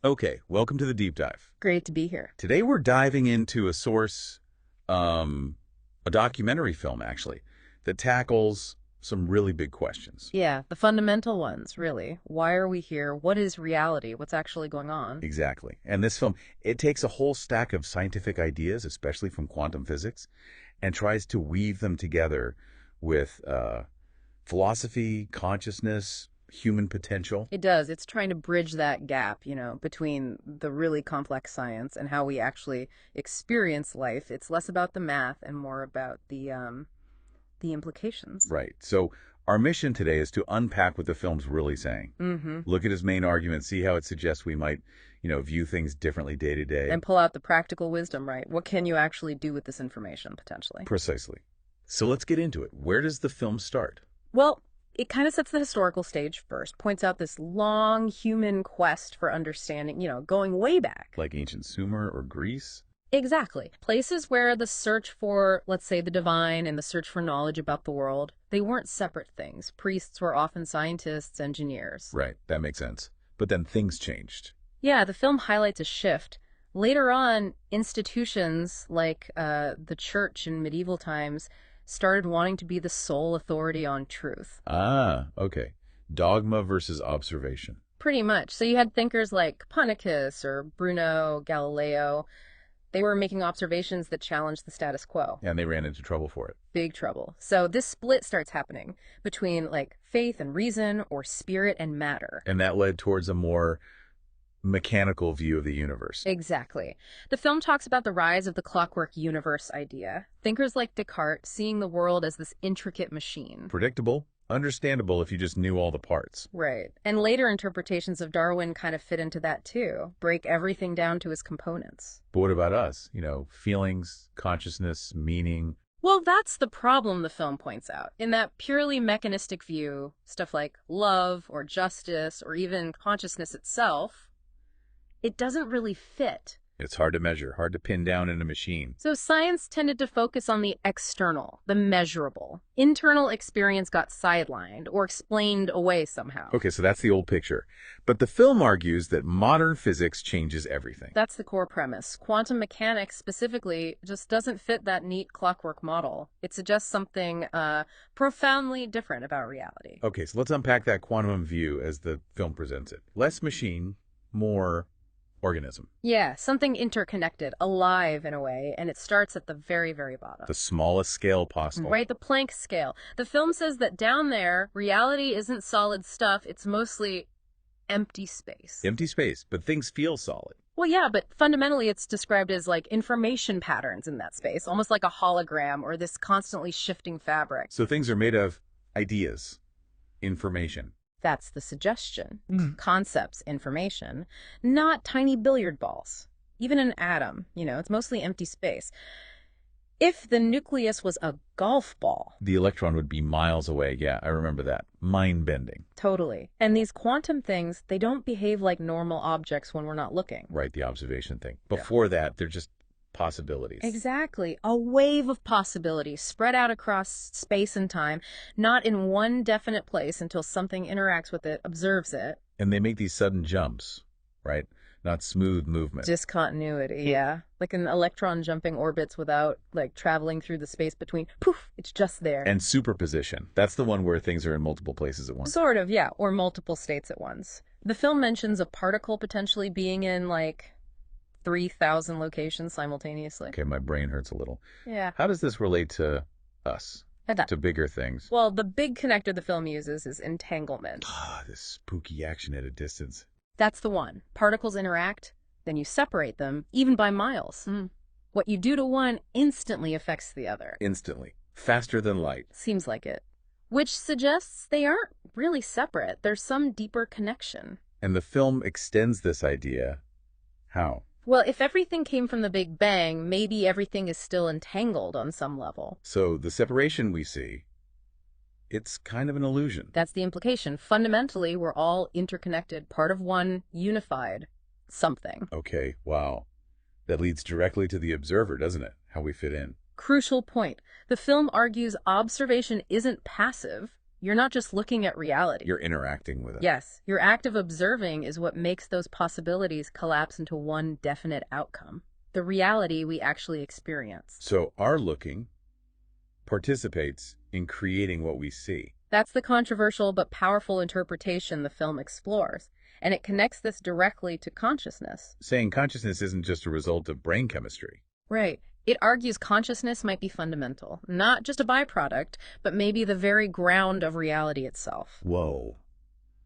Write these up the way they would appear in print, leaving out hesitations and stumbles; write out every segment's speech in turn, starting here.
Okay, welcome to the deep dive. Great to be here. Today we're diving into a source, a documentary film actually, that tackles some really big questions. Yeah, the fundamental ones, really. Why are we here? What is reality? What's actually going on? Exactly. And this film, it takes a whole stack of scientific ideas, especially from quantum physics, and tries to weave them together with philosophy, consciousness, human potential. It does. It's trying to bridge that gap, between the really complex science and how we actually experience life. It's less about the math and more about the implications. Right. So our mission today is to unpack what the film's really saying. Mm-hmm. Look at his main argument, see how it suggests we might, view things differently day to day. And pull out the practical wisdom, right? What can you actually do with this information, potentially? Precisely. So let's get into it. Where does the film start? Well, it kind of sets the historical stage first, points out this long human quest for understanding, going way back. Like ancient Sumer or Greece? Exactly. Places where the search for, let's say, the divine and the search for knowledge about the world, they weren't separate things. Priests were often scientists, engineers. Right, that makes sense. But then things changed. Yeah, the film highlights a shift. Later on, institutions like the church in medieval times started wanting to be the sole authority on truth. Ah, okay. Dogma versus observation. Pretty much. So you had thinkers like Copernicus or Bruno, Galileo. They were making observations that challenged the status quo. And they ran into trouble for it. Big trouble. So this split starts happening between faith and reason or spirit and matter. And that led towards a more mechanical view of the universe. Exactly. The film talks about the rise of the clockwork universe idea. Thinkers like Descartes seeing the world as this intricate machine. Predictable, understandable if you just knew all the parts. Right. And later interpretations of Darwin kind of fit into that too. Break everything down to its components. But what about us? Feelings, consciousness, meaning. Well, that's the problem the film points out. In that purely mechanistic view, stuff like love or justice or even consciousness itself, it doesn't really fit. It's hard to measure, hard to pin down in a machine. So science tended to focus on the external, the measurable. Internal experience got sidelined or explained away somehow. Okay, so that's the old picture. But the film argues that modern physics changes everything. That's the core premise. Quantum mechanics specifically just doesn't fit that neat clockwork model. It suggests something profoundly different about reality. Okay, so let's unpack that quantum view as the film presents it. Less machine, more organism. Yeah, something interconnected, alive in a way, and it starts at the very, very bottom. The smallest scale possible. Right, the Planck scale. The film says that down there, reality isn't solid stuff, it's mostly empty space. Empty space, but things feel solid. Well, yeah, but fundamentally it's described as information patterns in that space, almost like a hologram or this constantly shifting fabric. So things are made of ideas, information. That's the suggestion. Concepts, information, not tiny billiard balls. Even an atom, it's mostly empty space. If the nucleus was a golf ball. The electron would be miles away. Yeah, I remember that. Mind-bending. Totally. And these quantum things, they don't behave like normal objects when we're not looking. Right, the observation thing. Before that, they're just possibilities. Exactly. A wave of possibilities spread out across space and time, not in one definite place until something interacts with it, observes it. And they make these sudden jumps, right? Not smooth movement. Discontinuity, yeah. Like an electron jumping orbits without, traveling through the space between. Poof, it's just there. And superposition. That's the one where things are in multiple places at once. Sort of, yeah. Or multiple states at once. The film mentions a particle potentially being in, 3,000 locations simultaneously. Okay, my brain hurts a little. Yeah. How does this relate to us? To bigger things? Well, the big connector the film uses is entanglement. Ah, this spooky action at a distance. That's the one. Particles interact, then you separate them, even by miles. What you do to one instantly affects the other. Instantly. Faster than light. Seems like it. Which suggests they aren't really separate. There's some deeper connection. And the film extends this idea. How? Well, if everything came from the Big Bang, maybe everything is still entangled on some level. So the separation we see, it's kind of an illusion. That's the implication. Fundamentally, we're all interconnected, part of one unified something. Okay, wow. That leads directly to the observer, doesn't it? How we fit in. Crucial point. The film argues observation isn't passive. You're not just looking at reality. You're interacting with it. Yes, your active observing is what makes those possibilities collapse into one definite outcome, the reality we actually experience. So our looking participates in creating what we see. That's the controversial but powerful interpretation the film explores, and it connects this directly to consciousness. Saying consciousness isn't just a result of brain chemistry. Right. It argues consciousness might be fundamental, not just a byproduct, but maybe the very ground of reality itself. Whoa.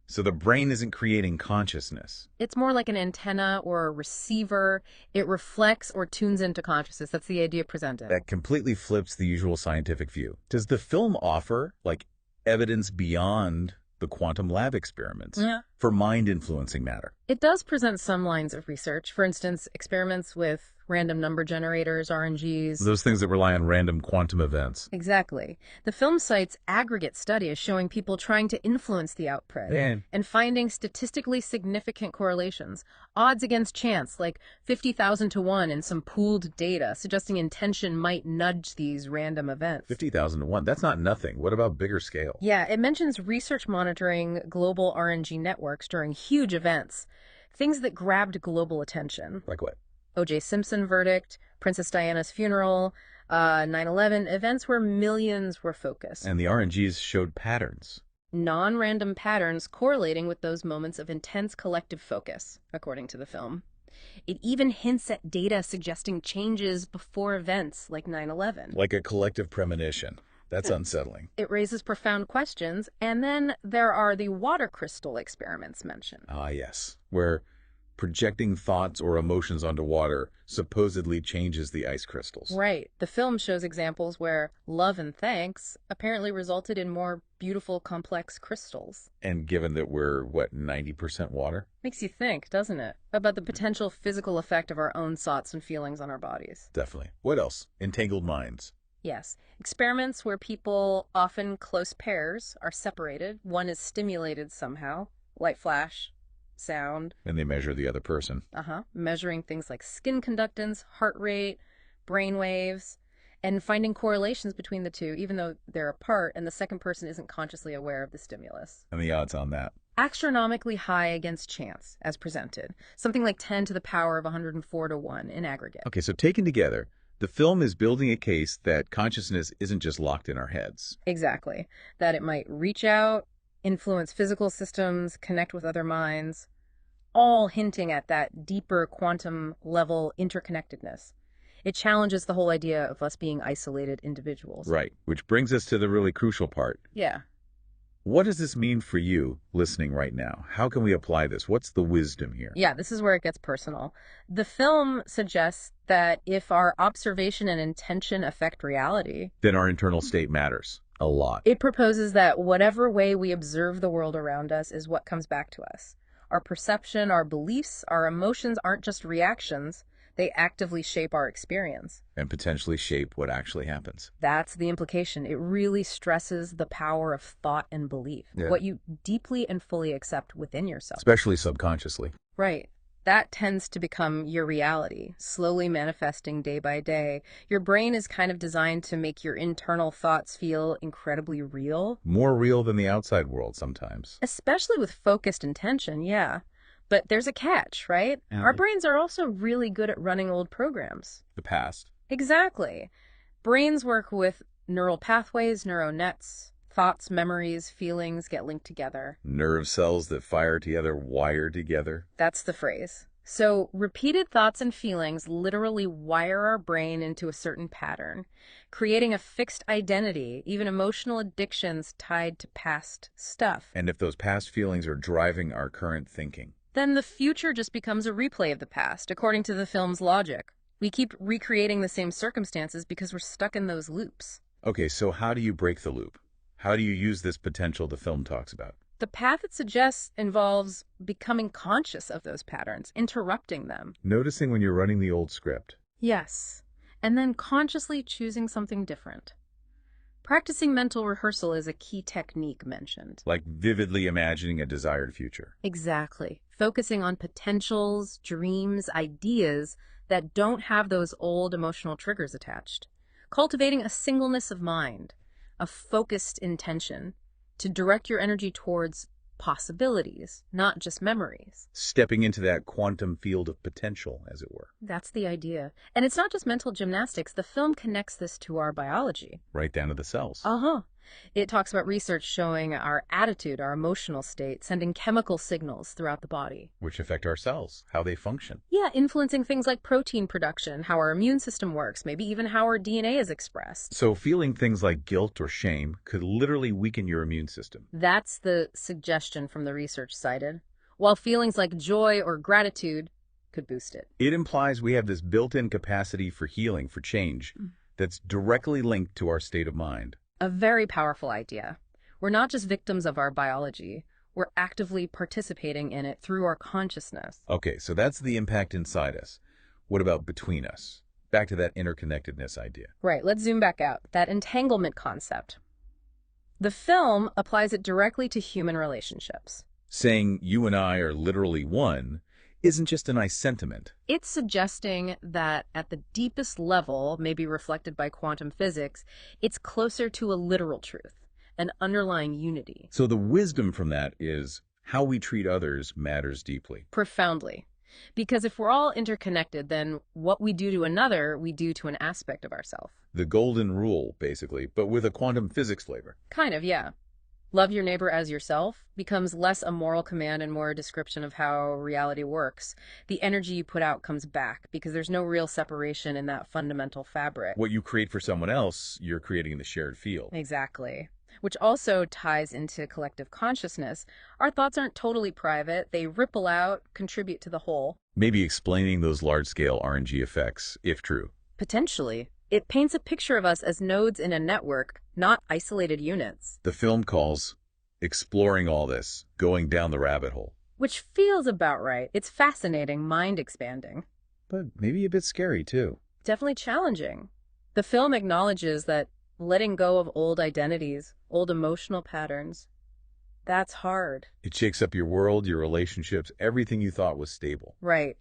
So the brain isn't creating consciousness. It's more like an antenna or a receiver. It reflects or tunes into consciousness. That's the idea presented. That completely flips the usual scientific view. Does the film offer, evidence beyond the quantum lab experiments for mind influencing matter? It does present some lines of research. For instance, experiments with random number generators, RNGs. Those things that rely on random quantum events. Exactly. The film cites aggregate studies showing people trying to influence the output and finding statistically significant correlations. Odds against chance, like 50,000 to 1 in some pooled data, suggesting intention might nudge these random events. 50,000 to 1. That's not nothing. What about bigger scale? Yeah, it mentions research monitoring global RNG networks during huge events. Things that grabbed global attention. Like what? O.J. Simpson verdict, Princess Diana's funeral, 9/11, events where millions were focused. And the RNGs showed patterns. Non-random patterns correlating with those moments of intense collective focus, according to the film. It even hints at data suggesting changes before events like 9/11. Like a collective premonition. That's unsettling. It raises profound questions. And then there are the water crystal experiments mentioned. Ah, yes. Where projecting thoughts or emotions onto water supposedly changes the ice crystals. Right. The film shows examples where love and thanks apparently resulted in more beautiful, complex crystals. And given that we're, 90% water? Makes you think, doesn't it? About the potential physical effect of our own thoughts and feelings on our bodies. Definitely. What else? Entangled minds. Yes. Experiments where people, often close pairs, are separated. One is stimulated somehow. Light flash. Sound. And they measure the other person. Measuring things like skin conductance, heart rate, brain waves, and finding correlations between the two, even though they're apart and the second person isn't consciously aware of the stimulus. And the odds on that? Astronomically high against chance, as presented. Something like 10 to the power of 104 to 1 in aggregate. Okay, so taken together, the film is building a case that consciousness isn't just locked in our heads. Exactly. That it might reach out, influence physical systems, connect with other minds, all hinting at that deeper quantum level interconnectedness. It challenges the whole idea of us being isolated individuals. Right, which brings us to the really crucial part. Yeah. What does this mean for you listening right now? How can we apply this? What's the wisdom here? Yeah, this is where it gets personal. The film suggests that if our observation and intention affect reality, then our internal state matters a lot. It proposes that whatever way we observe the world around us is what comes back to us. Our perception, our beliefs, our emotions aren't just reactions. They actively shape our experience. And potentially shape what actually happens. That's the implication. It really stresses the power of thought and belief. Yeah. What you deeply and fully accept within yourself. Especially subconsciously. Right. That tends to become your reality, slowly manifesting day by day. Your brain is kind of designed to make your internal thoughts feel incredibly real. More real than the outside world sometimes. Especially with focused intention, yeah. But there's a catch, right? Our brains are also really good at running old programs. The past. Exactly. Brains work with neural pathways, neuronets. Thoughts, memories, feelings get linked together. Nerve cells that fire together, wire together. That's the phrase. So repeated thoughts and feelings literally wire our brain into a certain pattern, creating a fixed identity, even emotional addictions tied to past stuff. And if those past feelings are driving our current thinking, then the future just becomes a replay of the past, according to the film's logic. We keep recreating the same circumstances because we're stuck in those loops. Okay, so how do you break the loop? How do you use this potential the film talks about? The path it suggests involves becoming conscious of those patterns, interrupting them. Noticing when you're running the old script. Yes, and then consciously choosing something different. Practicing mental rehearsal is a key technique mentioned. Like vividly imagining a desired future. Exactly. Focusing on potentials, dreams, ideas that don't have those old emotional triggers attached. Cultivating a singleness of mind, a focused intention. to direct your energy towards possibilities, not just memories. Stepping into that quantum field of potential, as it were. That's the idea. And it's not just mental gymnastics. The film connects this to our biology. Right down to the cells. Uh-huh. It talks about research showing our attitude, our emotional state, sending chemical signals throughout the body. Which affect our cells, how they function. Yeah, influencing things like protein production, how our immune system works, maybe even how our DNA is expressed. So feeling things like guilt or shame could literally weaken your immune system. That's the suggestion from the research cited, while feelings like joy or gratitude could boost it. It implies we have this built-in capacity for healing, for change, that's directly linked to our state of mind. A very powerful idea. We're not just victims of our biology. We're actively participating in it through our consciousness. Okay, so that's the impact inside us. What about between us? Back to that interconnectedness idea. Right, let's zoom back out. That entanglement concept. The film applies it directly to human relationships. Saying you and I are literally one isn't just a nice sentiment. It's suggesting that at the deepest level, maybe reflected by quantum physics, it's closer to a literal truth, an underlying unity. So the wisdom from that is how we treat others matters deeply. Profoundly. Because if we're all interconnected, then what we do to another, we do to an aspect of ourselves. The golden rule, basically, but with a quantum physics flavor. Kind of, yeah. Love your neighbor as yourself becomes less a moral command and more a description of how reality works. The energy you put out comes back because there's no real separation in that fundamental fabric. What you create for someone else, you're creating in the shared field. Exactly. Which also ties into collective consciousness. Our thoughts aren't totally private. They ripple out, contribute to the whole. Maybe explaining those large-scale RNG effects, if true. Potentially. It paints a picture of us as nodes in a network, not isolated units. The film calls exploring all this, going down the rabbit hole. Which feels about right. It's fascinating, mind-expanding. But maybe a bit scary, too. Definitely challenging. The film acknowledges that letting go of old identities, old emotional patterns, that's hard. It shakes up your world, your relationships, everything you thought was stable. Right.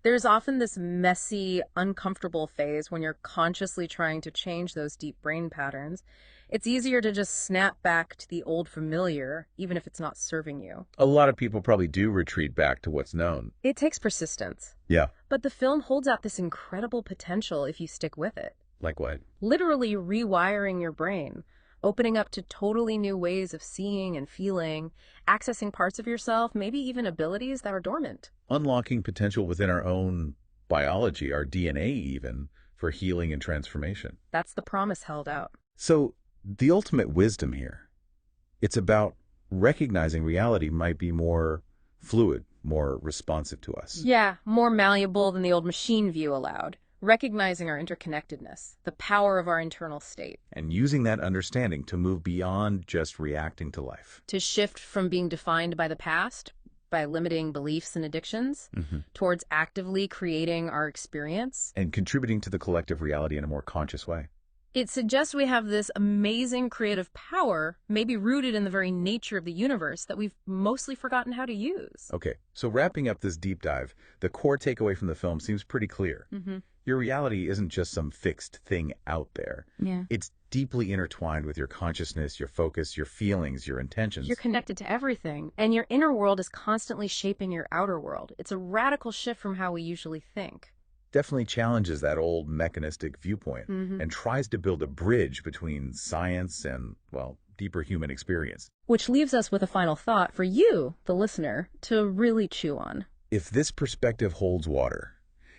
There's often this messy, uncomfortable phase when you're consciously trying to change those deep brain patterns. It's easier to just snap back to the old familiar, even if it's not serving you. A lot of people probably do retreat back to what's known. It takes persistence. Yeah. But the film holds out this incredible potential if you stick with it. Like what? Literally rewiring your brain, opening up to totally new ways of seeing and feeling, accessing parts of yourself, maybe even abilities that are dormant. Unlocking potential within our own biology, our DNA even, for healing and transformation. That's the promise held out. So, the ultimate wisdom here, it's about recognizing reality might be more fluid, more responsive to us. Yeah, more malleable than the old machine view allowed. Recognizing our interconnectedness, the power of our internal state. And using that understanding to move beyond just reacting to life. To shift from being defined by the past, by limiting beliefs and addictions, towards actively creating our experience. And contributing to the collective reality in a more conscious way. It suggests we have this amazing creative power, maybe rooted in the very nature of the universe, that we've mostly forgotten how to use. Okay, so wrapping up this deep dive, the core takeaway from the film seems pretty clear. Your reality isn't just some fixed thing out there. Yeah. It's deeply intertwined with your consciousness, your focus, your feelings, your intentions. You're connected to everything, and your inner world is constantly shaping your outer world. It's a radical shift from how we usually think. Definitely challenges that old mechanistic viewpoint and tries to build a bridge between science and, well, deeper human experience. Which leaves us with a final thought for you, the listener, to really chew on. If this perspective holds water,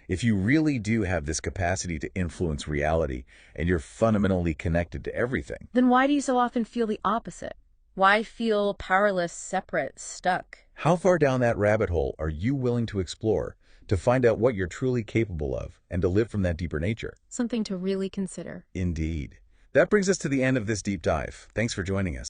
if you really do have this capacity to influence reality and you're fundamentally connected to everything, then why do you so often feel the opposite? Why feel powerless, separate, stuck? how far down that rabbit hole are you willing to explore to find out what you're truly capable of and to live from that deeper nature? Something to really consider. Indeed. That brings us to the end of this deep dive. Thanks for joining us.